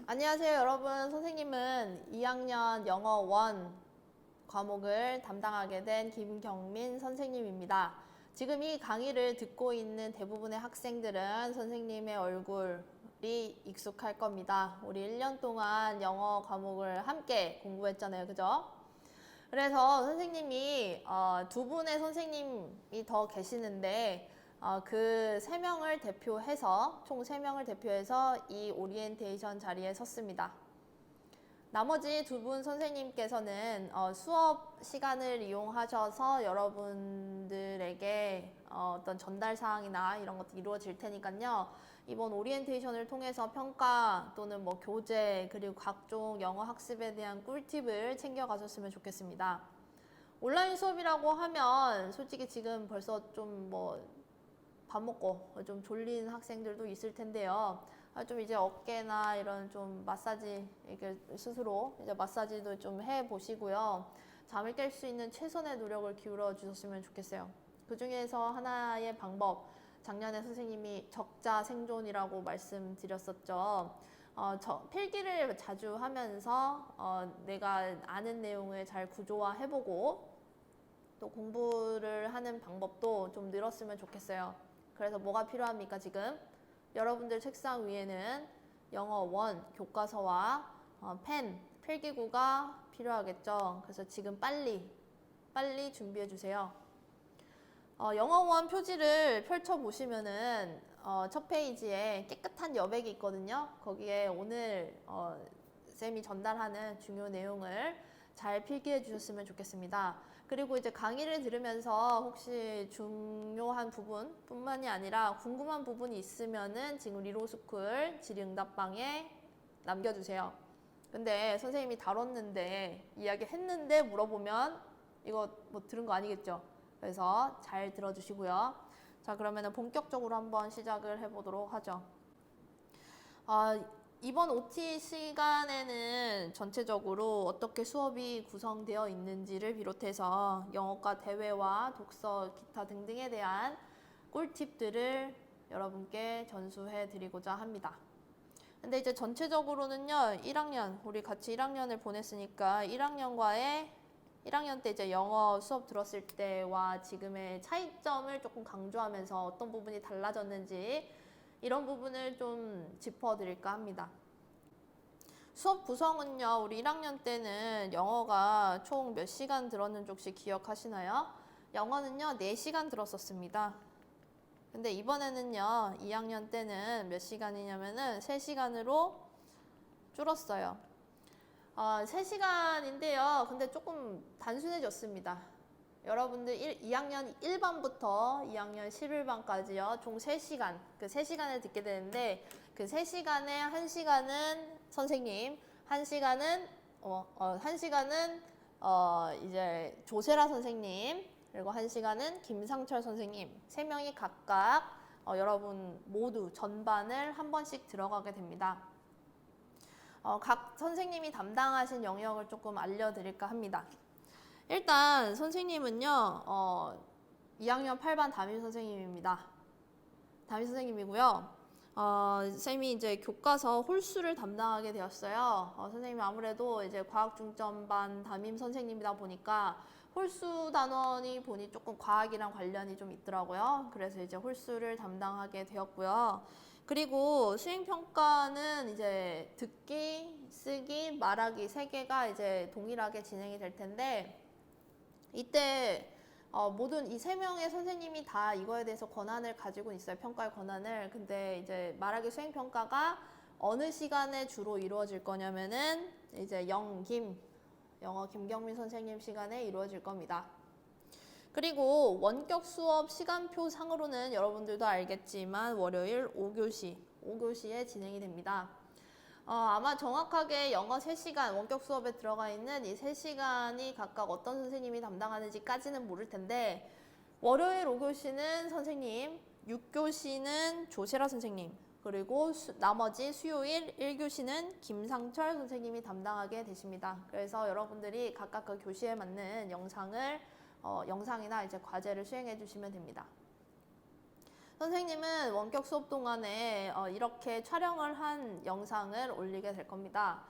안녕하세요, 여러분. 선생님은 2학년 영어 1 과목을 담당하게 된 김경민 선생님입니다. 지금 이 강의를 듣고 있는 대부분의 학생들은 선생님의 얼굴이 익숙할 겁니다. 우리 1년 동안 영어 과목을 함께 공부했잖아요. 그죠? 그래서 선생님이 두 분의 선생님이 더 계시는데 그 3명을 대표해서 총 3명을 대표해서 이 오리엔테이션 자리에 섰습니다. 나머지 두 분 선생님께서는 수업 시간을 이용하셔서 여러분들에게 어떤 전달 사항이나 이런 것도 이루어질 테니까요. 이번 오리엔테이션을 통해서 평가 또는 뭐 교재 그리고 각종 영어 학습에 대한 꿀팁을 챙겨가셨으면 좋겠습니다. 온라인 수업이라고 하면 솔직히 지금 벌써 좀 밥 먹고 좀 졸린 학생들도 있을 텐데요. 좀 이제 어깨나 이런 좀 마사지 이렇게 스스로 이제 마사지도 좀 해보시고요. 잠을 깰 수 있는 최선의 노력을 기울여 주셨으면 좋겠어요. 그 중에서 하나의 방법, 작년에 선생님이 적자 생존이라고 말씀드렸었죠. 필기를 자주 하면서 내가 아는 내용을 잘 구조화해보고 또 공부를 하는 방법도 좀 늘었으면 좋겠어요. 그래서 뭐가 필요합니까, 지금? 여러분들 책상 위에는 영어 1 교과서와 펜, 필기구가 필요하겠죠. 그래서 지금 빨리 준비해 주세요. 영어 1 표지를 펼쳐 보시면은 첫 페이지에 깨끗한 여백이 있거든요. 거기에 오늘 쌤이 전달하는 중요 내용을 잘 필기해 주셨으면 좋겠습니다. 그리고 이제 강의를 들으면서 혹시 중요한 부분 뿐만이 아니라 궁금한 부분이 있으면은 지금 리로스쿨 질의응답방에 남겨주세요. 근데 선생님이 다뤘는데 이야기했는데 물어보면 이거 뭐 들은 거 아니겠죠? 그래서 잘 들어주시고요. 자, 그러면 본격적으로 한번 시작을 해보도록 하죠. 이번 OT 시간에는 전체적으로 어떻게 수업이 구성되어 있는지를 비롯해서 영어과 대외와 독서, 기타 등등에 대한 꿀팁들을 여러분께 전수해 드리고자 합니다. 근데 이제 전체적으로는요, 1학년, 우리 같이 1학년을 보냈으니까 1학년 때 이제 영어 수업 들었을 때와 지금의 차이점을 조금 강조하면서 어떤 부분이 달라졌는지 이런 부분을 좀 짚어드릴까 합니다. 수업 구성은요, 우리 1학년 때는 영어가 총 몇 시간 들었는지 혹시 기억하시나요? 영어는요, 4시간 들었었습니다. 근데 이번에는요, 2학년 때는 몇 시간이냐면은 3시간으로 줄었어요. 3시간인데요, 근데 조금 단순해졌습니다. 여러분들 2학년 1반부터 2학년 11반까지요. 총 3시간. 그 3시간을 듣게 되는데 그 3시간에 1시간은 선생님, 1시간은 이제 조세라 선생님, 그리고 1시간은 김상철 선생님. 3명이 각각 여러분 모두 전반을 한 번씩 들어가게 됩니다. 각 선생님이 담당하신 영역을 조금 알려드릴까 합니다. 일단 선생님은요 2학년 8반 담임 선생님입니다. 담임 선생님이고요. 쌤이 이제 교과서 홀수를 담당하게 되었어요. 선생님이 아무래도 이제 과학중점반 담임 선생님이다 보니까 홀수 단원이 보니 조금 과학이랑 관련이 좀 있더라고요. 그래서 이제 홀수를 담당하게 되었고요. 그리고 수행평가는 이제 듣기, 쓰기, 말하기 3개가 이제 동일하게 진행이 될 텐데 이때 모든 이 3명의 선생님이 다 이거에 대해서 권한을 가지고 있어요. 평가의 권한을. 근데 이제 말하기 수행평가가 어느 시간에 주로 이루어질 거냐면은 이제 영어 김경민 선생님 시간에 이루어질 겁니다. 그리고 원격 수업 시간표 상으로는 여러분들도 알겠지만 월요일 5교시에 진행이 됩니다. 아마 정확하게 영어 3시간, 원격 수업에 들어가 있는 이 3시간이 각각 어떤 선생님이 담당하는지까지는 모를 텐데 월요일 5교시는 선생님, 6교시는 조세라 선생님, 그리고 나머지 수요일 1교시는 김상철 선생님이 담당하게 되십니다. 그래서 여러분들이 각각 그 교시에 맞는 영상이나 이제 과제를 수행해 주시면 됩니다. 선생님은 원격 수업 동안에 이렇게 촬영을 한 영상을 올리게 될 겁니다.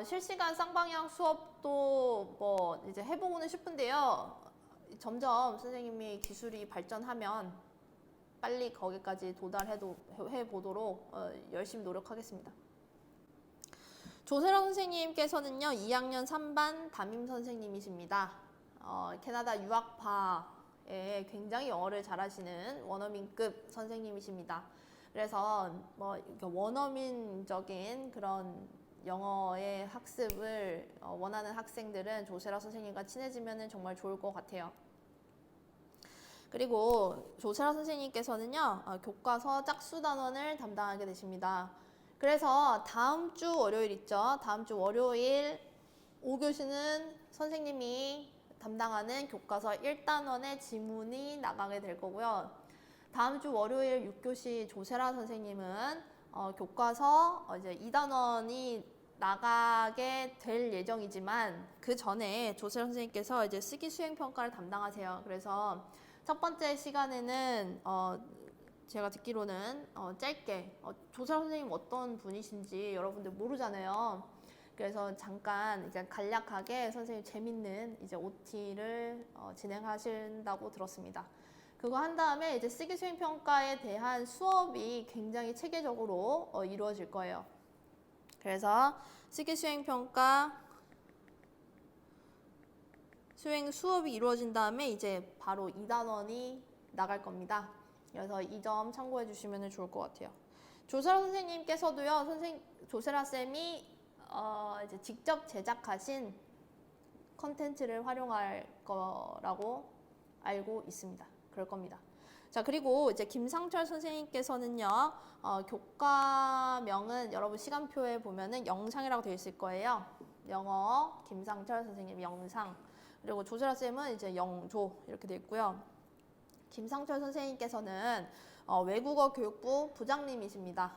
실시간 쌍방향 수업도 뭐 이제 해보고는 싶은데요. 점점 선생님이 기술이 발전하면 빨리 거기까지 도달해 보도록 열심히 노력하겠습니다. 조세라 선생님께서는요, 2학년 3반 담임 선생님이십니다. 캐나다 유학파에 굉장히 영어를 잘하시는 원어민급 선생님이십니다. 그래서 뭐 원어민적인 그런 영어의 학습을 원하는 학생들은 조세라 선생님과 친해지면 정말 좋을 것 같아요. 그리고 조세라 선생님께서는요, 교과서 짝수 단원을 담당하게 되십니다. 그래서 다음 주 월요일 있죠. 다음 주 월요일 5교시는 선생님이 담당하는 교과서 1단원의 지문이 나가게 될 거고요. 다음 주 월요일 6교시 조세라 선생님은 교과서 이제 2단원이 나가게 될 예정이지만 그 전에 조세라 선생님께서 이제 쓰기 수행 평가를 담당하세요. 그래서 첫 번째 시간에는 제가 듣기로는 짧게 조세라 선생님 어떤 분이신지 여러분들 모르잖아요. 그래서 잠깐 이제 간략하게 선생님 재밌는 이제 OT를 진행하신다고 들었습니다. 그거 한 다음에 이제 쓰기 수행 평가에 대한 수업이 굉장히 체계적으로 이루어질 거예요. 그래서 쓰기 수행 평가 수행 수업이 이루어진 다음에 이제 바로 2단원이 나갈 겁니다. 그래서 이 점 참고해 주시면 좋을 것 같아요. 조세라 선생님께서도요, 조세라 쌤이 이제 직접 제작하신 컨텐츠를 활용할 거라고 알고 있습니다. 그럴 겁니다. 자, 그리고 이제 김상철 선생님께서는요, 교과명은 여러분 시간표에 보면은 영상이라고 되어 있을 거예요. 영어 김상철 선생님 영상. 그리고 조세라 쌤은 이제 영조 이렇게 되어 있고요. 김상철 선생님께서는 외국어 교육부 부장님이십니다.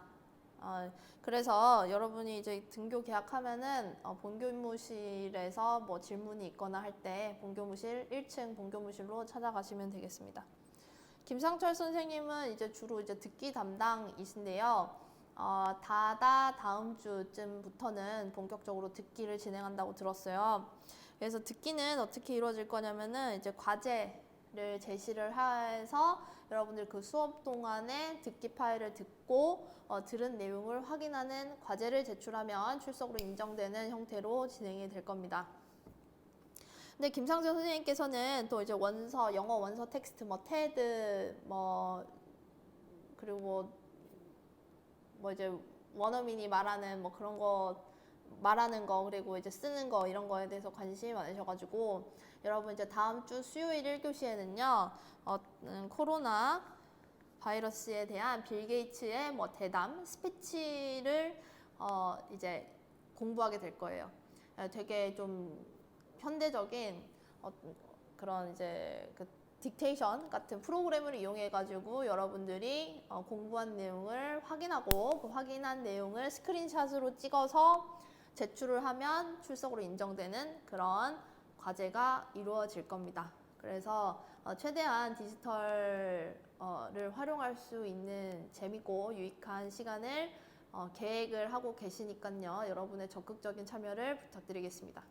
그래서 여러분이 이제 등교 계약하면은 본교무실에서 뭐 질문이 있거나 할 때 본교무실 1층 본교무실로 찾아가시면 되겠습니다. 김상철 선생님은 이제 주로 이제 듣기 담당이신데요. 다음 주쯤부터는 본격적으로 듣기를 진행한다고 들었어요. 그래서 듣기는 어떻게 이루어질 거냐면은 이제 과제를 제시를 해서 여러분들 그 수업 동안에 듣기 파일을 듣고 들은 내용을 확인하는 과제를 제출하면 출석으로 인정되는 형태로 진행이 될 겁니다. 근데 김상철 선생님께서는 또 이제 원서, 영어 원서 텍스트, 뭐 테드, 그리고 뭐 이제 원어민이 말하는 뭐 그런 거 말하는 거, 그리고 이제 쓰는 거, 이런 거에 대해서 관심이 많으셔가지고 여러분 이제 다음 주 수요일 1교시에는요 코로나 바이러스에 대한 빌 게이츠의 뭐 대담 스피치를 이제 공부하게 될 거예요. 되게 좀 현대적인 그런 이제 그 딕테이션 같은 프로그램을 이용해 가지고 여러분들이 공부한 내용을 확인하고 그 확인한 내용을 스크린샷으로 찍어서 제출을 하면 출석으로 인정되는 그런 과제가 이루어질 겁니다. 그래서 최대한 디지털을 활용할 수 있는 재밌고 유익한 시간을 계획을 하고 계시니까요. 여러분의 적극적인 참여를 부탁드리겠습니다.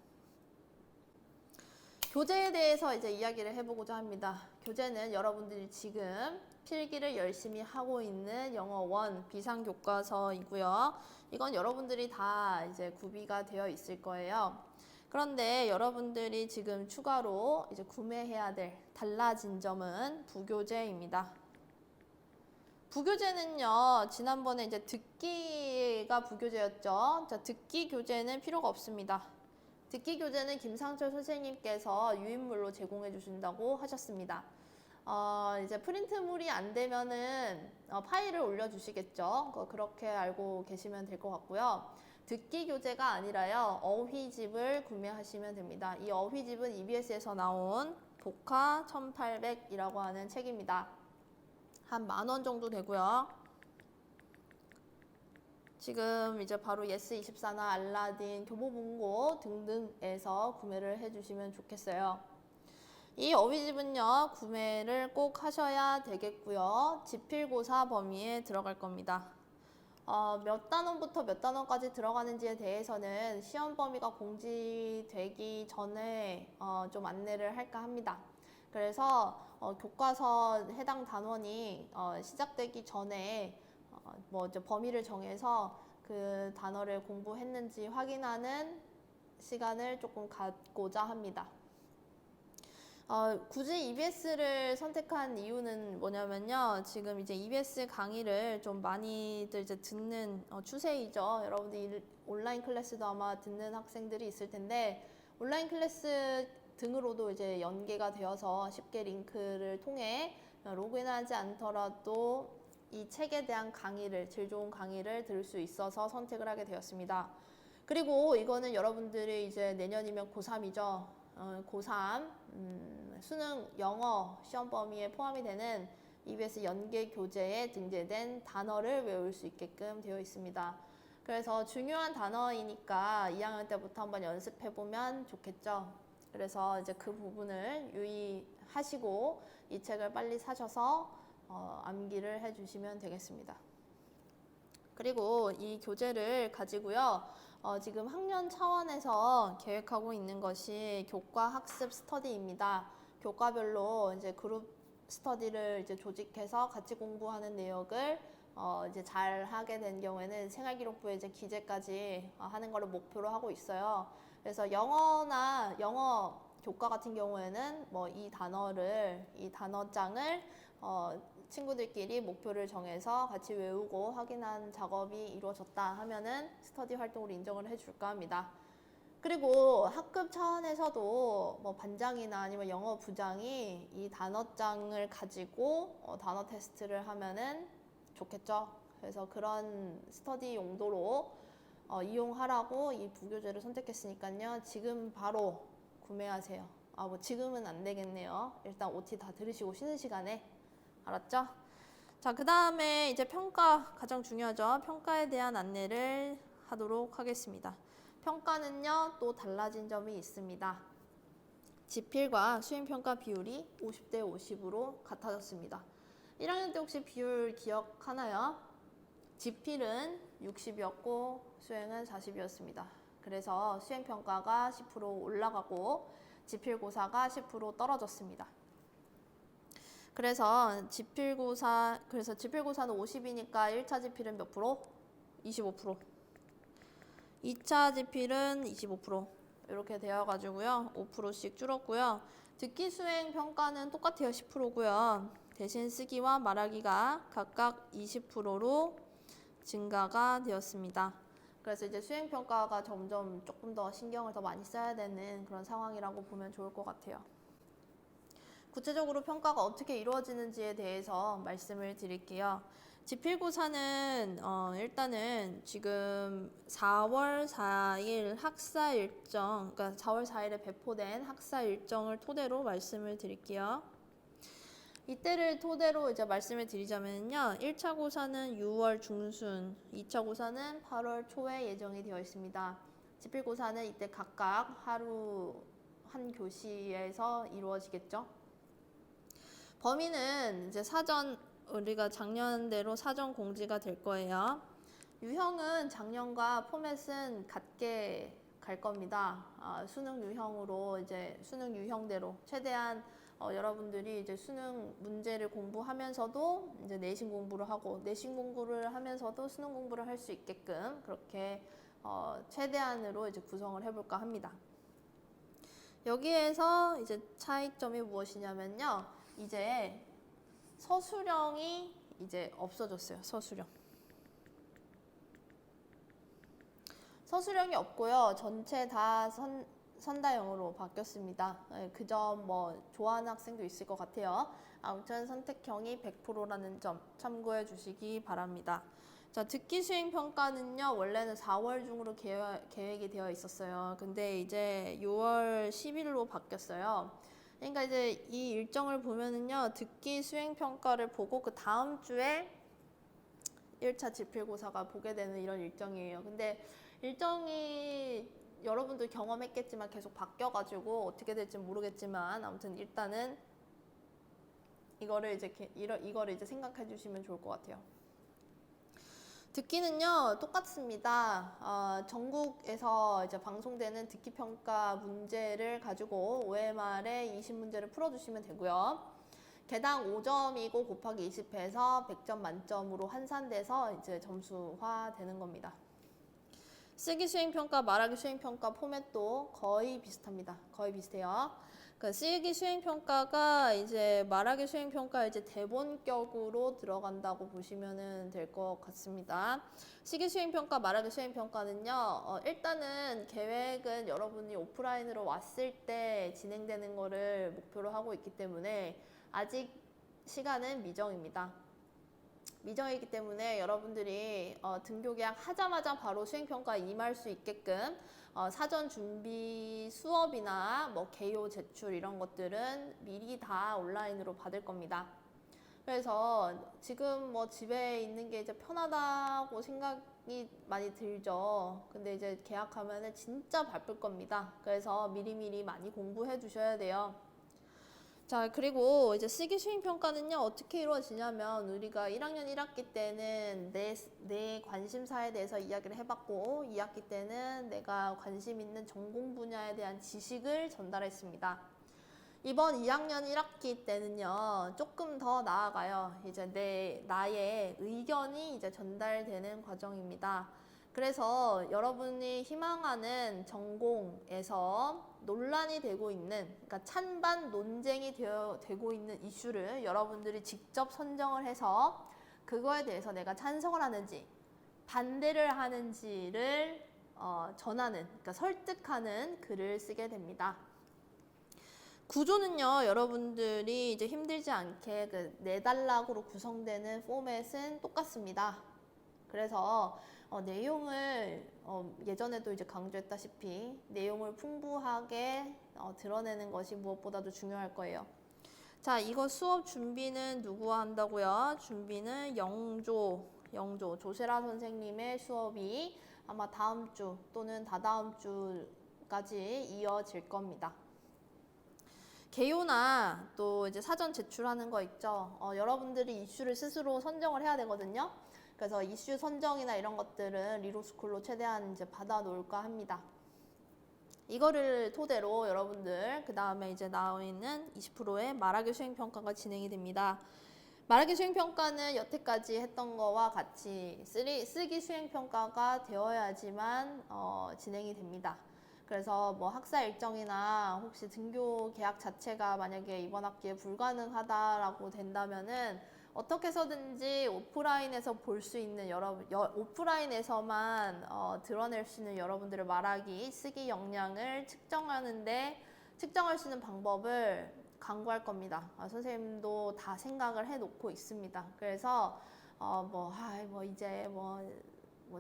교재에 대해서 이제 이야기를 해보고자 합니다. 교재는 여러분들이 지금 필기를 열심히 하고 있는 영어 1 비상교과서이고요. 이건 여러분들이 다 이제 구비가 되어 있을 거예요. 그런데 여러분들이 지금 추가로 이제 구매해야 될 달라진 점은 부교재입니다. 부교재는요, 지난번에 이제 듣기가 부교재였죠. 자, 듣기 교재는 필요가 없습니다. 듣기 교재는 김상철 선생님께서 유인물로 제공해 주신다고 하셨습니다. 이제 프린트물이 안 되면은 파일을 올려주시겠죠. 그렇게 알고 계시면 될 것 같고요. 듣기 교재가 아니라요, 어휘집을 구매하시면 됩니다. 이 어휘집은 EBS에서 나온 복화 1800이라고 하는 책입니다. 한 10,000원 정도 되고요. 지금 이제 바로 예스24나 알라딘, 교보문고 등등에서 구매를 해주시면 좋겠어요. 이 어휘집은요, 구매를 꼭 하셔야 되겠고요. 지필고사 범위에 들어갈 겁니다. 몇 단원부터 몇 단원까지 들어가는지에 대해서는 시험 범위가 공지되기 전에 좀 안내를 할까 합니다. 그래서 교과서 해당 단원이 시작되기 전에 뭐 이제 범위를 정해서 그 단어를 공부했는지 확인하는 시간을 조금 갖고자 합니다. 굳이 EBS를 선택한 이유는 뭐냐면요. 지금 이제 EBS 강의를 좀 많이들 이제 듣는 추세이죠. 여러분들 온라인 클래스도 아마 듣는 학생들이 있을 텐데, 온라인 클래스 등으로도 이제 연계가 되어서 쉽게 링크를 통해 로그인하지 않더라도 이 책에 대한 강의를, 질 좋은 강의를 들을 수 있어서 선택을 하게 되었습니다. 그리고 이거는 여러분들이 이제 내년이면 고3이죠. 고3 수능 영어 시험 범위에 포함이 되는 EBS 연계 교재에 등재된 단어를 외울 수 있게끔 되어 있습니다. 그래서 중요한 단어이니까 2학년 때부터 한번 연습해 보면 좋겠죠. 그래서 이제 그 부분을 유의하시고 이 책을 빨리 사셔서 암기를 해주시면 되겠습니다. 그리고 이 교재를 가지고요. 지금 학년 차원에서 계획하고 있는 것이 교과 학습 스터디입니다. 교과별로 이제 그룹 스터디를 이제 조직해서 같이 공부하는 내역을 이제 잘 하게 된 경우에는 생활기록부에 이제 기재까지 하는 거를 목표로 하고 있어요. 그래서 영어 교과 같은 경우에는 뭐 이 단어장을 친구들끼리 목표를 정해서 같이 외우고 확인한 작업이 이루어졌다 하면은 스터디 활동으로 인정을 해줄까 합니다. 그리고 학급 차원에서도 뭐 반장이나 아니면 영어 부장이 이 단어장을 가지고 단어 테스트를 하면은 좋겠죠. 그래서 그런 스터디 용도로 이용하라고 이 부교재를 선택했으니까요. 지금 바로 구매하세요. 뭐 지금은 안 되겠네요. 일단 OT 다 들으시고 쉬는 시간에. 알았죠? 자, 그 다음에 이제 평가 가장 중요하죠. 평가에 대한 안내를 하도록 하겠습니다. 평가는요, 또 달라진 점이 있습니다. 지필과 수행평가 비율이 50대 50으로 같아졌습니다. 1학년 때 혹시 비율 기억하나요? 지필은 60이었고 수행은 40이었습니다. 그래서 수행평가가 10% 올라가고 지필고사가 10% 떨어졌습니다. 그래서 지필고사는 50이니까 1차 지필은 몇 프로? 25%. 2차 지필은 25%. 이렇게 되어가지고요. 5%씩 줄었고요. 듣기 수행 평가는 똑같아요. 10%고요. 대신 쓰기와 말하기가 각각 20%로 증가가 되었습니다. 그래서 이제 수행 평가가 점점 조금 더 신경을 더 많이 써야 되는 그런 상황이라고 보면 좋을 것 같아요. 구체적으로 평가가 어떻게 이루어지는지에 대해서 말씀을 드릴게요. 지필고사는 일단은 지금 4월 4일 학사 일정, 그러니까 4월 4일에 배포된 학사 일정을 토대로 말씀을 드릴게요. 이때를 토대로 이제 말씀을 드리자면요. 1차 고사는 6월 중순, 2차 고사는 8월 초에 예정이 되어 있습니다. 지필고사는 이때 각각 하루 한 교시에서 이루어지겠죠. 범위는 이제 우리가 작년대로 사전 공지가 될 거예요. 유형은 작년과 포맷은 같게 갈 겁니다. 수능 유형으로 이제 수능 유형대로 최대한 여러분들이 이제 수능 문제를 공부하면서도 이제 내신 공부를 하고 내신 공부를 하면서도 수능 공부를 할 수 있게끔 그렇게 최대한으로 이제 구성을 해볼까 합니다. 여기에서 이제 차이점이 무엇이냐면요. 이제 서술형이 이제 없어졌어요. 서술형이 없고요. 전체 다 선다형으로 바뀌었습니다. 그 점 뭐 좋아하는 학생도 있을 것 같아요. 아무튼 선택형이 100%라는 점 참고해 주시기 바랍니다. 자, 듣기 수행 평가는요. 원래는 4월 중으로 계획이 되어 있었어요. 근데 이제 6월 10일로 바뀌었어요. 그러니까 이제 이 일정을 보면은요. 듣기 수행 평가를 보고 그 다음 주에 1차 지필고사가 보게 되는 이런 일정이에요. 근데 일정이 여러분도 경험했겠지만 계속 바뀌어가지고 어떻게 될지 모르겠지만 아무튼 일단은 이거를 이제 생각해 주시면 좋을 것 같아요. 듣기는요 똑같습니다. 전국에서 이제 방송되는 듣기 평가 문제를 가지고 OMR의 20문제를 풀어주시면 되고요. 개당 5점이고 곱하기 20해서 100점 만점으로 환산돼서 이제 점수화 되는 겁니다. 쓰기 수행평가, 말하기 수행평가 포맷도 거의 비슷합니다. 거의 비슷해요. 그 쓰기 수행평가가 이제 말하기 수행평가 이제 대본격으로 들어간다고 보시면 될 것 같습니다. 쓰기 수행평가, 말하기 수행평가는요, 일단은 계획은 여러분이 오프라인으로 왔을 때 진행되는 거를 목표로 하고 있기 때문에 아직 시간은 미정입니다. 미정이기 때문에 여러분들이 등교 계약 하자마자 바로 수행평가에 임할 수 있게끔 사전 준비 수업이나 뭐 개요 제출 이런 것들은 미리 다 온라인으로 받을 겁니다. 그래서 지금 뭐 집에 있는 게 이제 편하다고 생각이 많이 들죠. 근데 이제 계약하면은 진짜 바쁠 겁니다. 그래서 미리미리 많이 공부해 두셔야 돼요. 자, 그리고 이제 쓰기 수행평가는요, 어떻게 이루어지냐면, 우리가 1학년 1학기 때는 내 관심사에 대해서 이야기를 해봤고, 2학기 때는 내가 관심 있는 전공 분야에 대한 지식을 전달했습니다. 이번 2학년 1학기 때는요, 조금 더 나아가요. 이제 나의 의견이 이제 전달되는 과정입니다. 그래서 여러분이 희망하는 전공에서 논란이 되고 있는, 그러니까 찬반 논쟁이 되고 있는 이슈를 여러분들이 직접 선정을 해서 그거에 대해서 내가 찬성을 하는지 반대를 하는지를 전하는, 그러니까 설득하는 글을 쓰게 됩니다. 구조는요, 여러분들이 이제 힘들지 않게 그 4단락으로 구성되는 포맷은 똑같습니다. 그래서 내용을 예전에도 이제 강조했다시피 내용을 풍부하게 드러내는 것이 무엇보다도 중요할 거예요. 자, 이거 수업 준비는 누구와 한다고요? 준비는 영조 조세라 선생님의 수업이 아마 다음 주 또는 다다음 주까지 이어질 겁니다. 개요나 또 이제 사전 제출하는 거 있죠. 여러분들이 이슈를 스스로 선정을 해야 되거든요. 그래서 이슈 선정이나 이런 것들은 리로스쿨로 최대한 이제 받아 놓을까 합니다. 이거를 토대로 여러분들 그 다음에 이제 나와 있는 20%의 말하기 수행평가가 진행이 됩니다. 말하기 수행평가는 여태까지 했던 거와 같이 쓰기 수행평가가 되어야지만 진행이 됩니다. 그래서 뭐 학사 일정이나 혹시 등교 계약 자체가 만약에 이번 학기에 불가능하다라고 된다면은 어떻게 해서든지 오프라인에서 볼 수 있는 오프라인에서만 드러낼 수 있는 여러분들의 말하기, 쓰기 역량을 측정할 수 있는 방법을 강구할 겁니다. 선생님도 다 생각을 해놓고 있습니다. 그래서 이제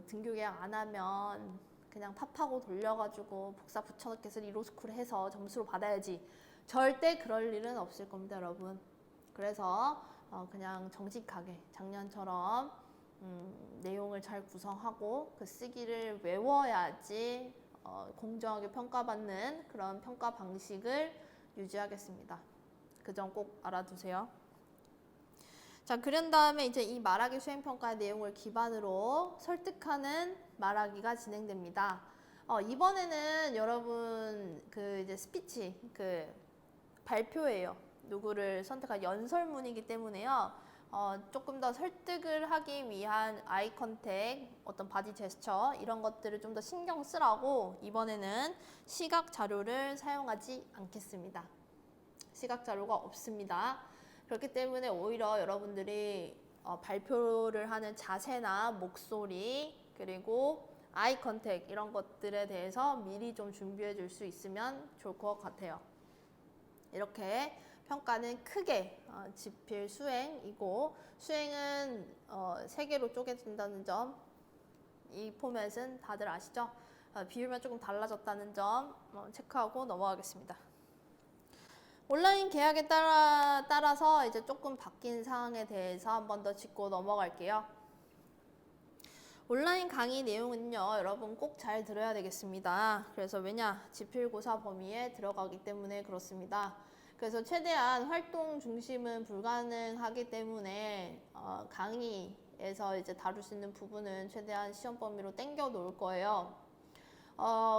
등교 계약 안 하면 그냥 팝하고 돌려가지고 복사 붙여넣기 해서 리로스쿨 해서 점수로 받아야지. 절대 그럴 일은 없을 겁니다, 여러분. 그래서 그냥 정직하게 작년처럼 내용을 잘 구성하고 그 쓰기를 외워야지 공정하게 평가받는 그런 평가 방식을 유지하겠습니다. 그 점 꼭 알아두세요. 자, 그런 다음에 이제 이 말하기 수행평가의 내용을 기반으로 설득하는 말하기가 진행됩니다. 이번에는 여러분 그 이제 스피치, 그 발표예요. 누구를 선택할 연설문이기 때문에요. 조금 더 설득을 하기 위한 아이 컨택, 어떤 바디 제스처 이런 것들을 좀 더 신경 쓰라고 이번에는 시각 자료를 사용하지 않겠습니다. 시각 자료가 없습니다. 그렇기 때문에 오히려 여러분들이 발표를 하는 자세나 목소리 그리고 아이 컨택 이런 것들에 대해서 미리 좀 준비해 줄 수 있으면 좋을 것 같아요. 이렇게 평가는 크게 지필 수행이고 수행은 3개로 쪼개진다는 점, 이 포맷은 다들 아시죠? 비율만 조금 달라졌다는 점 체크하고 넘어가겠습니다. 온라인 계약에 따라서 이제 조금 바뀐 사항에 대해서 한 번 더 짚고 넘어갈게요. 온라인 강의 내용은요, 여러분 꼭 잘 들어야 되겠습니다. 그래서 왜냐? 지필고사 범위에 들어가기 때문에 그렇습니다. 그래서 최대한 활동 중심은 불가능하기 때문에 강의에서 이제 다룰 수 있는 부분은 최대한 시험 범위로 당겨 놓을 거예요.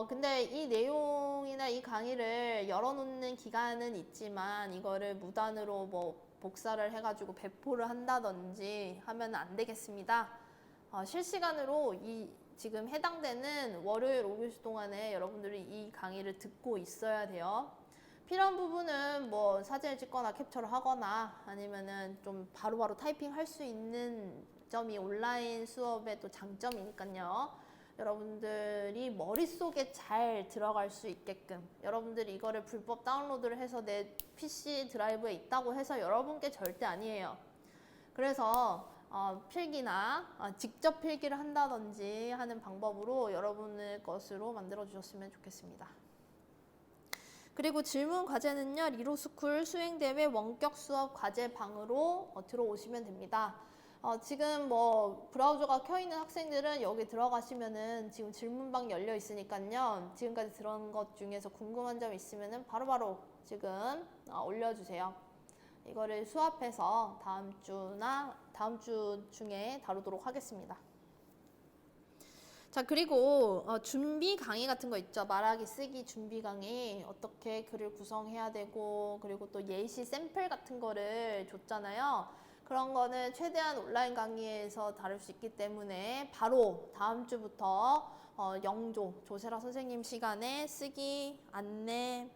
근데 이 내용이나 이 강의를 열어놓는 기간은 있지만 이거를 무단으로 뭐 복사를 해가지고 배포를 한다든지 하면 안 되겠습니다. 실시간으로 이 지금 해당되는 월요일 5교시 동안에 여러분들이 이 강의를 듣고 있어야 돼요. 필요한 부분은 뭐 사진을 찍거나 캡처를 하거나 아니면은 좀 바로바로 타이핑 할 수 있는 점이 온라인 수업의 또 장점이니까요. 여러분들이 머릿속에 잘 들어갈 수 있게끔 여러분들이 이거를 불법 다운로드를 해서 내 PC 드라이브에 있다고 해서 여러분께 절대 아니에요. 그래서 필기나 직접 필기를 한다든지 하는 방법으로 여러분의 것으로 만들어 주셨으면 좋겠습니다. 그리고 질문 과제는요, 리로스쿨 수행대회 원격 수업 과제 방으로 들어오시면 됩니다. 지금 뭐 브라우저가 켜 있는 학생들은 여기 들어가시면은 지금 질문방 열려 있으니까요. 지금까지 들은 것 중에서 궁금한 점 있으면은 바로바로 지금 올려주세요. 이거를 수합해서 다음 주 중에 다루도록 하겠습니다. 자, 그리고 준비 강의 같은 거 있죠. 말하기 쓰기 준비 강의, 어떻게 글을 구성해야 되고, 그리고 또 예시 샘플 같은 거를 줬잖아요. 그런 거는 최대한 온라인 강의에서 다룰 수 있기 때문에 바로 다음 주부터 영조 조세라 선생님 시간에 쓰기 안내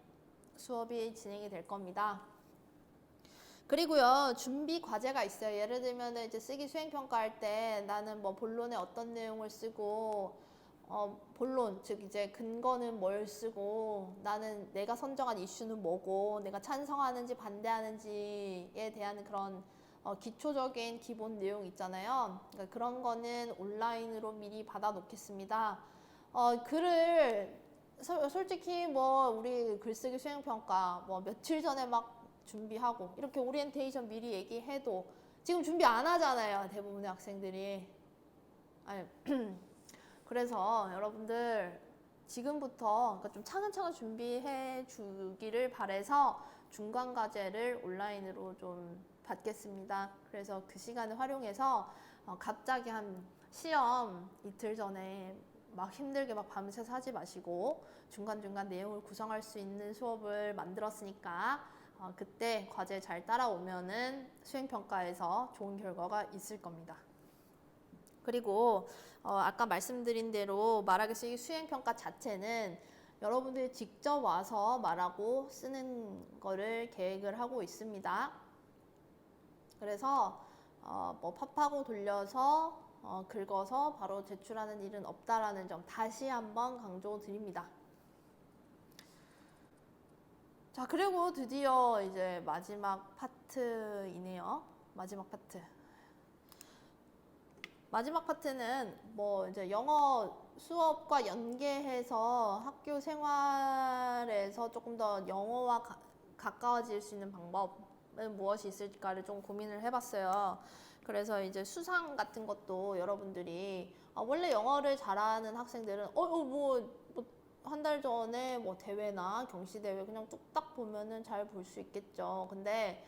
수업이 진행이 될 겁니다. 그리고요, 준비 과제가 있어요. 예를 들면 이제 쓰기 수행평가할 때 나는 뭐 본론에 어떤 내용을 쓰고, 본론, 즉 이제 근거는 뭘 쓰고, 나는 내가 선정한 이슈는 뭐고, 내가 찬성하는지 반대하는지에 대한 그런 기초적인 기본 내용 있잖아요. 그러니까 그런 거는 온라인으로 미리 받아 놓겠습니다. 글을, 솔직히 뭐 우리 글쓰기 수행평가 뭐 며칠 전에 막 준비하고 이렇게 오리엔테이션 미리 얘기해도 지금 준비 안 하잖아요, 대부분의 학생들이. 아니, 그래서 여러분들 지금부터 그러니까 좀 차근차근 준비해 주기를 바래서 중간 과제를 온라인으로 좀 받겠습니다. 그래서 그 시간을 활용해서 갑자기 한 시험 이틀 전에 막 힘들게 막 밤새서 하지 마시고 중간중간 내용을 구성할 수 있는 수업을 만들었으니까 그때 과제 잘 따라오면은 수행평가에서 좋은 결과가 있을 겁니다. 그리고 아까 말씀드린 대로 말하기 쓰기 수행평가 자체는 여러분들이 직접 와서 말하고 쓰는 거를 계획을 하고 있습니다. 그래서 뭐 팝하고 돌려서 긁어서 바로 제출하는 일은 없다라는 점 다시 한번 강조드립니다. 자, 그리고 드디어 이제 마지막 파트이네요. 마지막 파트. 마지막 파트는 뭐 이제 영어 수업과 연계해서 학교 생활에서 조금 더 영어와 가까워질 수 있는 방법은 무엇이 있을까를 좀 고민을 해봤어요. 그래서 이제 수상 같은 것도 여러분들이 원래 영어를 잘하는 학생들은 한 달 전에 뭐 대회나 경시대회 그냥 뚝딱 보면은 잘 볼 수 있겠죠. 근데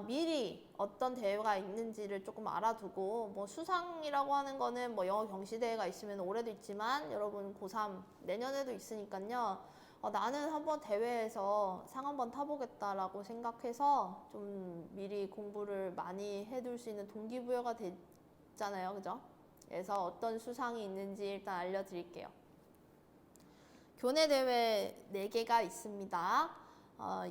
미리 어떤 대회가 있는지를 조금 알아두고 뭐 수상이라고 하는 거는 뭐 영어 경시대회가 있으면 올해도 있지만 여러분 고3 내년에도 있으니까요. 나는 한번 대회에서 상 한번 타보겠다라고 생각해서 좀 미리 공부를 많이 해둘 수 있는 동기부여가 됐잖아요. 그죠? 그래서 어떤 수상이 있는지 일단 알려드릴게요. 교내 대회 4개가 있습니다.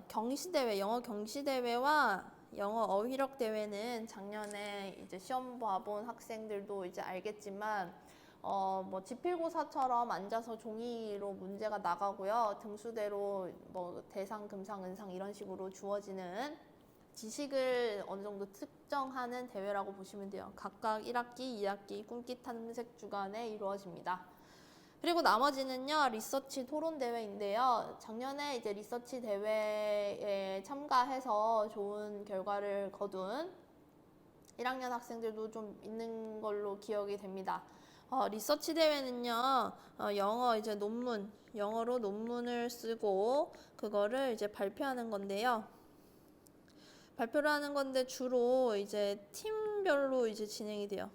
경시대회, 영어 경시대회와 영어 어휘력 대회는 작년에 이제 시험 봐본 학생들도 이제 알겠지만, 뭐 지필고사처럼 앉아서 종이로 문제가 나가고요. 등수대로 뭐 대상, 금상, 은상 이런 식으로 주어지는 지식을 어느 정도 특정하는 대회라고 보시면 돼요. 각각 1학기, 2학기 꿈기 탐색 주간에 이루어집니다. 그리고 나머지는요, 리서치 토론 대회인데요. 작년에 이제 리서치 대회에 참가해서 좋은 결과를 거둔 1학년 학생들도 좀 있는 걸로 기억이 됩니다. 리서치 대회는요, 영어 이제 논문, 영어로 논문을 쓰고 그거를 이제 발표하는 건데요. 발표를 하는 건데 주로 이제 팀별로 이제 진행이 돼요.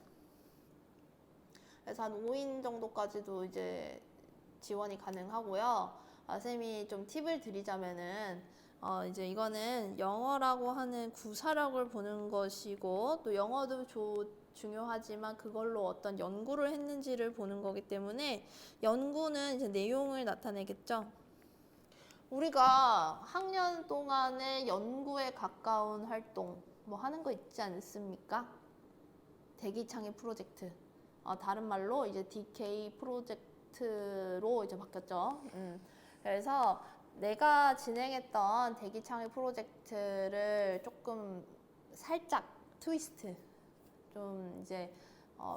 그래서 한 5인 정도까지도 이제 지원이 가능하고요. 쌤이 좀 팁을 드리자면은, 이제 이거는 영어라고 하는 구사력을 보는 것이고, 또 영어도 중요하지만 그걸로 어떤 연구를 했는지를 보는 거기 때문에, 연구는 이제 내용을 나타내겠죠. 우리가 학년 동안에 연구에 가까운 활동 뭐 하는 거 있지 않습니까? 대기창의 프로젝트. 다른 말로 이제 DK 프로젝트로 이제 바뀌었죠. 그래서 내가 진행했던 대기창의 프로젝트를 조금 살짝 트위스트 좀 이제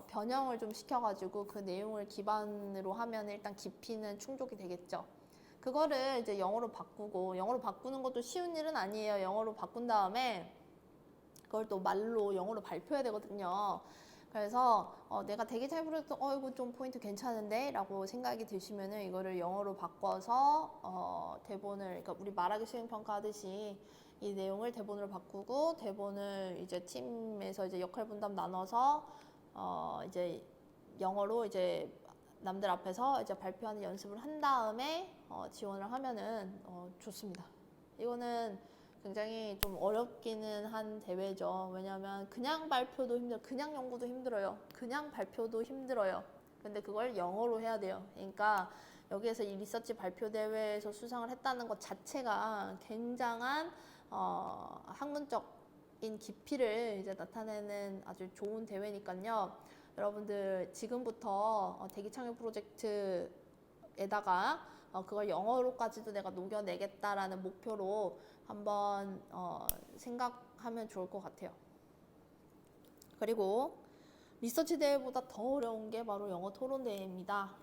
변형을 좀 시켜가지고 그 내용을 기반으로 하면 일단 깊이는 충족이 되겠죠. 그거를 이제 영어로 바꾸고, 영어로 바꾸는 것도 쉬운 일은 아니에요. 영어로 바꾼 다음에 그걸 또 말로 영어로 발표해야 되거든요. 그래서 내가 되게 잘 부르도 이거 좀 포인트 괜찮은데 라고 생각이 드시면은 이거를 영어로 바꿔서 대본을, 그러니까 우리 말하기 수행평가 하듯이 이 내용을 대본으로 바꾸고 대본을 이제 팀에서 이제 역할 분담 나눠서 이제 영어로 이제 남들 앞에서 이제 발표하는 연습을 한 다음에 지원을 하면은 좋습니다. 이거는 굉장히 좀 어렵기는 한 대회죠. 왜냐하면 그냥 발표도 그냥 연구도 힘들어요. 그냥 발표도 힘들어요. 근데 그걸 영어로 해야 돼요. 그러니까 여기에서 이 리서치 발표 대회에서 수상을 했다는 것 자체가 굉장한 학문적인 깊이를 이제 나타내는 아주 좋은 대회니까요. 여러분들 지금부터 대기창의 프로젝트에다가 그걸 영어로까지도 내가 녹여내겠다라는 목표로 한번 생각하면 좋을 것 같아요. 그리고 리서치 대회보다 더 어려운 게 바로 영어 토론 대회입니다.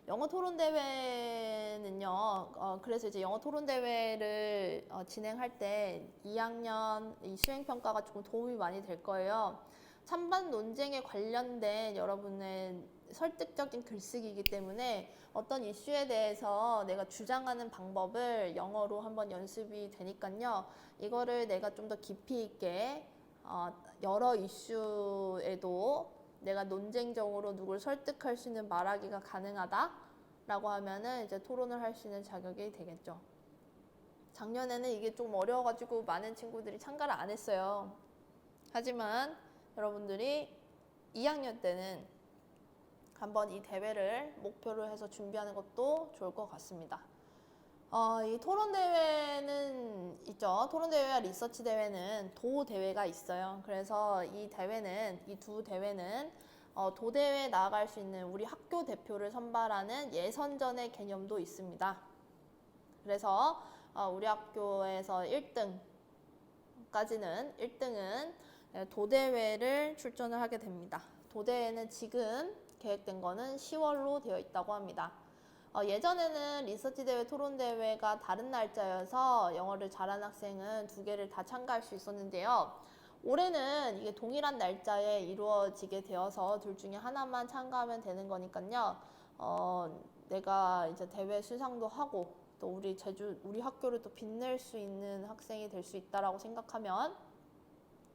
영어 토론 대회는요, 그래서 이제 영어 토론 대회를 진행할 때 2학년 이 수행평가가 조금 도움이 많이 될 거예요. 찬반 논쟁에 관련된 여러분의 설득적인 글쓰기이기 때문에 어떤 이슈에 대해서 내가 주장하는 방법을 영어로 한번 연습이 되니까요. 이거를 내가 좀 더 깊이 있게 여러 이슈에도 내가 논쟁적으로 누굴 설득할 수 있는 말하기가 가능하다라고 하면은 이제 토론을 할 수 있는 자격이 되겠죠. 작년에는 이게 좀 어려워가지고 많은 친구들이 참가를 안 했어요. 하지만 여러분들이 2학년 때는 한번 이 대회를 목표로 해서 준비하는 것도 좋을 것 같습니다. 이 토론 대회는 있죠. 토론 대회와 리서치 대회는 도 대회가 있어요. 그래서 이 대회는, 이 두 대회는 도 대회에 나아갈 수 있는 우리 학교 대표를 선발하는 예선전의 개념도 있습니다. 그래서 우리 학교에서 1등은 도대회를 출전을 하게 됩니다. 도대회는 지금 계획된 거는 10월로 되어 있다고 합니다. 예전에는 리서치 대회, 토론 대회가 다른 날짜여서 영어를 잘하는 학생은 두 개를 다 참가할 수 있었는데요. 올해는 이게 동일한 날짜에 이루어지게 되어서 둘 중에 하나만 참가하면 되는 거니까요. 내가 이제 대회 수상도 하고 또 우리 학교를 또 빛낼 수 있는 학생이 될 수 있다라고 생각하면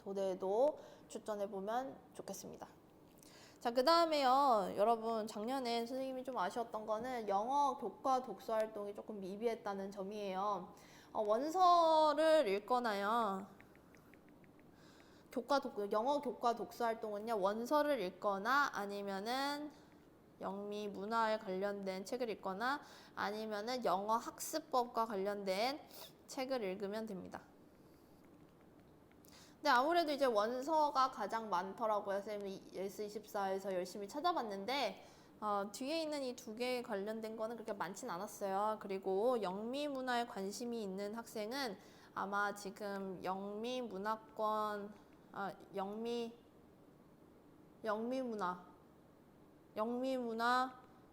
도대회도 출전해보면 좋겠습니다. 자, 그 다음에요. 여러분, 작년에 선생님이 좀 아쉬웠던 거는 영어 교과 독서 활동이 조금 미비했다는 점이에요. 원서를 읽거나요. 영어 교과 독서 활동은요, 원서를 읽거나 아니면은 영미 문화에 관련된 책을 읽거나 아니면은 영어 학습법과 관련된 책을 읽으면 됩니다. 근데 아무래도 이제 원서가 가장 많더라고요. 선생님이 예스24에서 열심히 찾아봤는데 뒤에 있는 이 두 개에 관련된 거는 그렇게 많진 않았어요. 그리고 영미 문화에 관심이 있는 학생은 아마 지금 영미 문화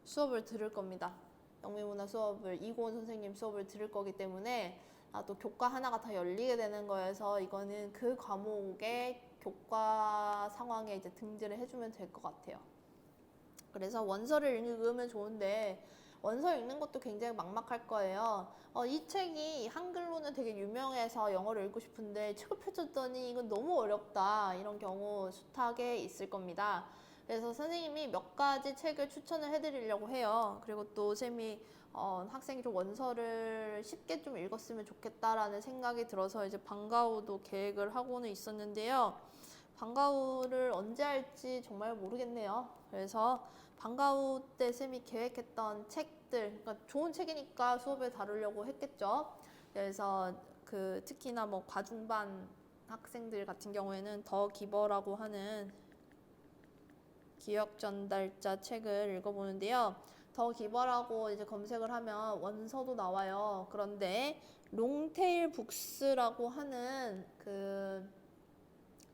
수업을 들을 겁니다. 영미 문화 수업을 이고은 선생님 수업을 들을 거기 때문에 또 교과 하나가 다 열리게 되는 거여서 이거는 그 과목의 교과 상황에 이제 등재를 해주면 될 것 같아요. 그래서 원서를 읽으면 좋은데 원서 읽는 것도 굉장히 막막할 거예요. 이 책이 한글로는 되게 유명해서 영어를 읽고 싶은데 책을 펼쳤더니 이건 너무 어렵다. 이런 경우 숱하게 있을 겁니다. 그래서 선생님이 몇 가지 책을 추천을 해드리려고 해요. 그리고 또 쌤이 학생이 좀 원서를 쉽게 좀 읽었으면 좋겠다라는 생각이 들어서 이제 방과후도 계획을 하고는 있었는데요. 방과후를 언제 할지 정말 모르겠네요. 그래서 방과후 때 쌤이 계획했던 책들, 그러니까 좋은 책이니까 수업에 다루려고 했겠죠. 그래서 특히나 뭐 과중반 학생들 같은 경우에는 더 기버라고 하는 기억 전달자 책을 읽어보는데요. 더 기버라고 이제 검색을 하면 원서도 나와요. 그런데 롱테일 북스라고 하는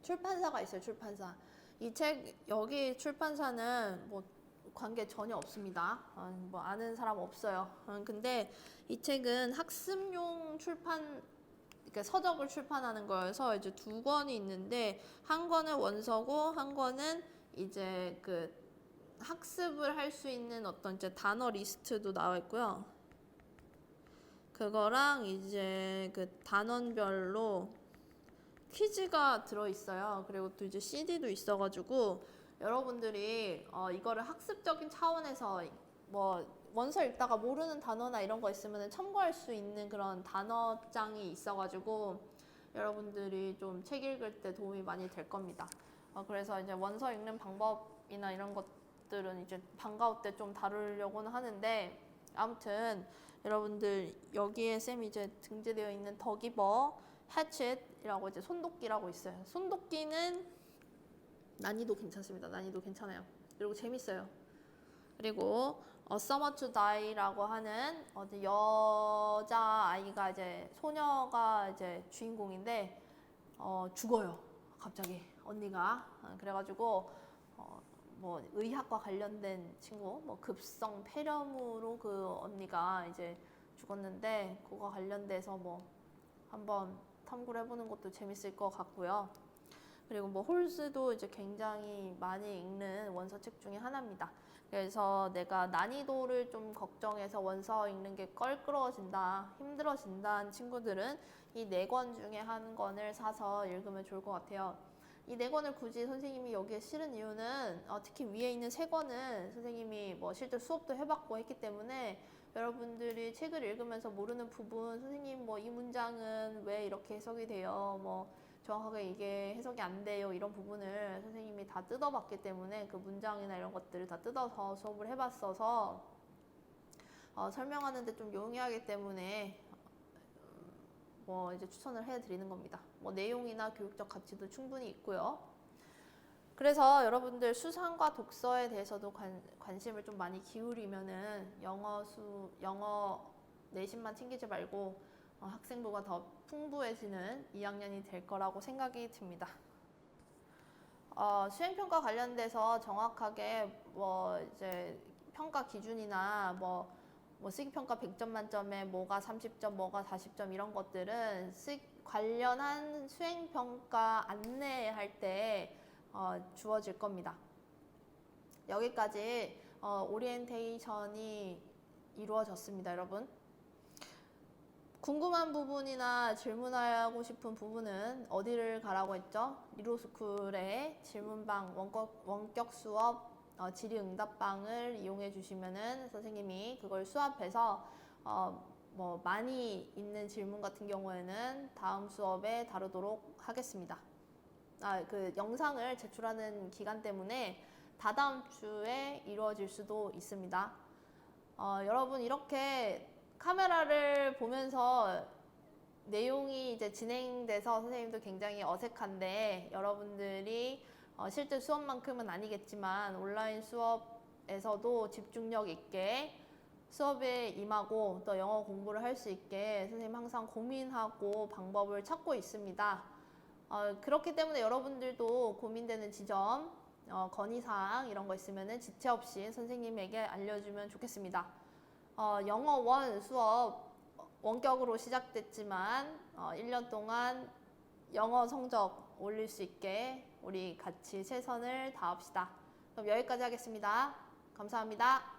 출판사가 있어요. 출판사. 이 책 여기 출판사는 뭐 관계 전혀 없습니다. 뭐 아는 사람 없어요. 근데 이 책은 학습용 그러니까 서적을 출판하는 거여서 이제 두 권이 있는데 한 권은 원서고 한 권은 이제 학습을 할 수 있는 어떤 이제 단어 리스트도 나와 있고요. 그거랑 이제 단원별로 퀴즈가 들어있어요. 그리고 또 이제 CD도 있어가지고 여러분들이 이거를 학습적인 차원에서 뭐 원서 읽다가 모르는 단어나 이런 거 있으면 참고할 수 있는 그런 단어장이 있어가지고 여러분들이 좀 책 읽을 때 도움이 많이 될 겁니다. 그래서 이제 원서 읽는 방법이나 이런 것들은 이제 방과후 때 좀 다루려고는 하는데 아무튼 여러분들 여기에 쌤이 이제 등재되어 있는 더기버 해칫이라고 이제 손도끼라고 있어요. 손도끼는 난이도 괜찮습니다. 난이도 괜찮아요. 그리고 재밌어요. 그리고 Summer to Die라고 하는 여자 아이가 이제 소녀가 이제 주인공인데 죽어요. 갑자기 언니가 그래가지고 뭐 의학과 관련된 친구, 뭐 급성 폐렴으로 그 언니가 이제 죽었는데 그거 관련돼서 뭐 한번 탐구를 해보는 것도 재밌을 것 같고요. 그리고 뭐 홀스도 이제 굉장히 많이 읽는 원서책 중에 하나입니다. 그래서 내가 난이도를 좀 걱정해서 원서 읽는 게 껄끄러워진다, 힘들어진다는 친구들은 이 4권 중에 한 권을 사서 읽으면 좋을 것 같아요. 이 4권을 굳이 선생님이 여기에 실은 이유는 특히 위에 있는 3권은 선생님이 뭐 실제 수업도 해봤고 했기 때문에 여러분들이 책을 읽으면서 모르는 부분, 선생님 뭐 이 문장은 왜 이렇게 해석이 돼요? 뭐 정확하게 이게 해석이 안 돼요. 이런 부분을 선생님이 다 뜯어봤기 때문에 그 문장이나 이런 것들을 다 뜯어서 수업을 해봤어서 설명하는데 좀 용이하기 때문에 뭐 이제 추천을 해드리는 겁니다. 뭐 내용이나 교육적 가치도 충분히 있고요. 그래서 여러분들 수상과 독서에 대해서도 관심을 좀 많이 기울이면은 영어 내신만 챙기지 말고 학생부가 더 풍부해지는 2학년이 될 거라고 생각이 듭니다. 수행평가 관련돼서 정확하게 뭐 이제 평가 기준이나 뭐 쓰기평가 100점 만점에 뭐가 30점, 뭐가 40점 이런 것들은 관련한 수행평가 안내할 때 주어질 겁니다. 여기까지 오리엔테이션이 이루어졌습니다, 여러분. 궁금한 부분이나 질문하고 싶은 부분은 어디를 가라고 했죠? 리로스쿨의 질문방 원격 수업 질의응답방을 이용해 주시면은 선생님이 그걸 수합해서 뭐 많이 있는 질문 같은 경우에는 다음 수업에 다루도록 하겠습니다. 그 영상을 제출하는 기간 때문에 다다음 주에 이루어질 수도 있습니다. 여러분 이렇게 카메라를 보면서 내용이 이제 진행돼서 선생님도 굉장히 어색한데 여러분들이 실제 수업만큼은 아니겠지만 온라인 수업에서도 집중력 있게 수업에 임하고 또 영어 공부를 할 수 있게 선생님 항상 고민하고 방법을 찾고 있습니다. 그렇기 때문에 여러분들도 고민되는 지점, 건의사항 이런 거 있으면 지체 없이 선생님에게 알려주면 좋겠습니다. 영어 1 수업 원격으로 시작됐지만 1년 동안 영어 성적 올릴 수 있게 우리 같이 최선을 다합시다. 그럼 여기까지 하겠습니다. 감사합니다.